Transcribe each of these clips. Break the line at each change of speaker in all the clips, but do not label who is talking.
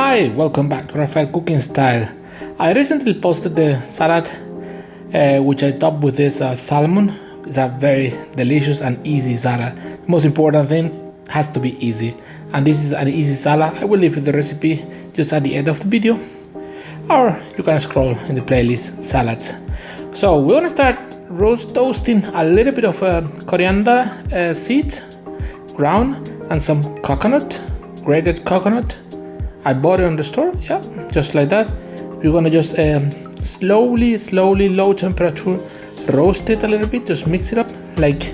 Hi, welcome back to Rafael Cooking Style. I recently posted the salad which I topped with this salmon. It's a very delicious and easy salad. The most important thing has to be easy, and this is an easy salad. I will leave you the recipe just at the end of the video, or you can scroll in the playlist salads. So we're gonna start toasting a little bit of coriander seeds, ground, and some coconut, grated coconut. I bought it on the store, yeah, just like that. We're gonna just slowly, low temperature, roast it a little bit, just mix it up. Like,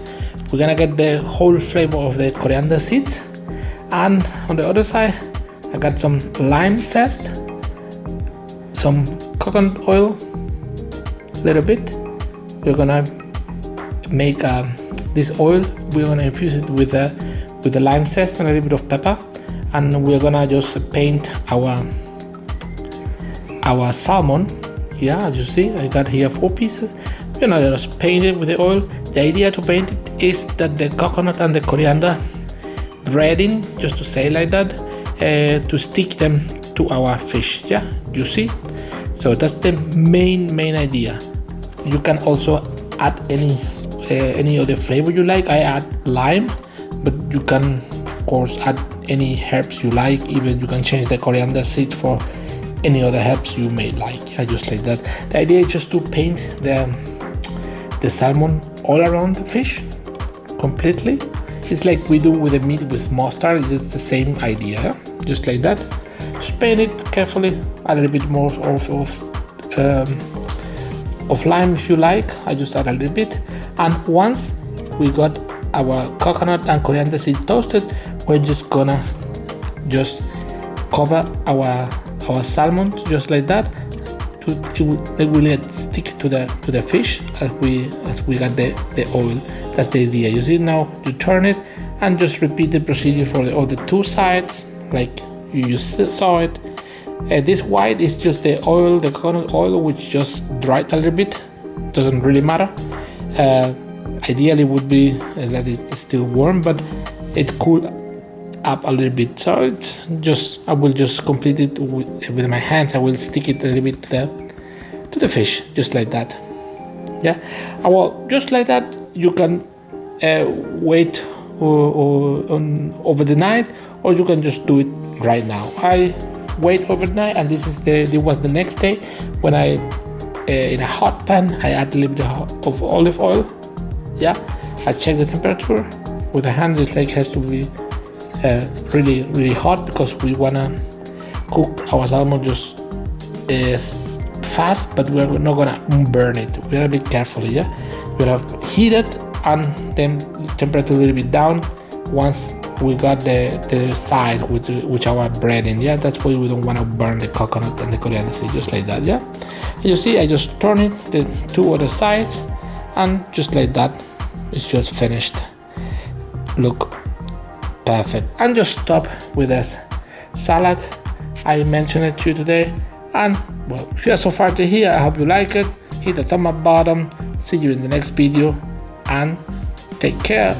we're gonna get the whole flavor of the coriander seeds. And on the other side, I got some lime zest, some coconut oil, a little bit. We're gonna make this oil, we're gonna infuse it with the lime zest and a little bit of pepper. And we're gonna just paint our salmon. Yeah, as you see, I got here 4 pieces. We're gonna just paint it with the oil. The idea to paint it is that the coconut and the coriander breading, just to say like that, to stick them to our fish. Yeah, you see. So that's the main idea. You can also add any other flavor you like. I add lime, but you can of course add any herbs you like. Even you can change the coriander seed for any other herbs you may like. Yeah, just like that. The idea is just to paint the salmon all around the fish completely. It's like we do with the meat with mustard. It's the same idea, just like that. Just paint it carefully. Add a little bit more of lime if you like. I just add a little bit. And once we got our coconut and coriander seed toasted, we're just gonna cover our salmon just like that. It will stick to the fish as we got the oil. That's the idea. You see, now you turn it and just repeat the procedure for the other 2 sides, like you saw it. This white is just the oil, the coconut oil, which just dried a little bit. Doesn't really matter. Ideally would be that it's still warm, but it cooled up a little bit. So it's just, I will just complete it with my hands. I will stick it a little bit to the fish, just like that. Yeah, well, just like that. You can wait over the night, or you can just do it right now. I wait overnight, and this was the next day when I in a hot pan I add a little bit of olive oil. Yeah, I check the temperature with the hand. It's like, has to be really hot, because we wanna cook our salmon just fast, but we're not gonna burn it. We gotta be careful. Yeah, we gotta heat it and then temperature a little bit down once we got the side which our bread in. Yeah, that's why we don't want to burn the coconut and the coriander seed, just like that. Yeah, and you see, I just turn it the 2 other sides, and just like that, it's just finished. Look perfect. And just stop with this salad. I mentioned it to you today, and well, if you are so far to here, I hope you like it. Hit the thumb up button. See you in the next video, and take care.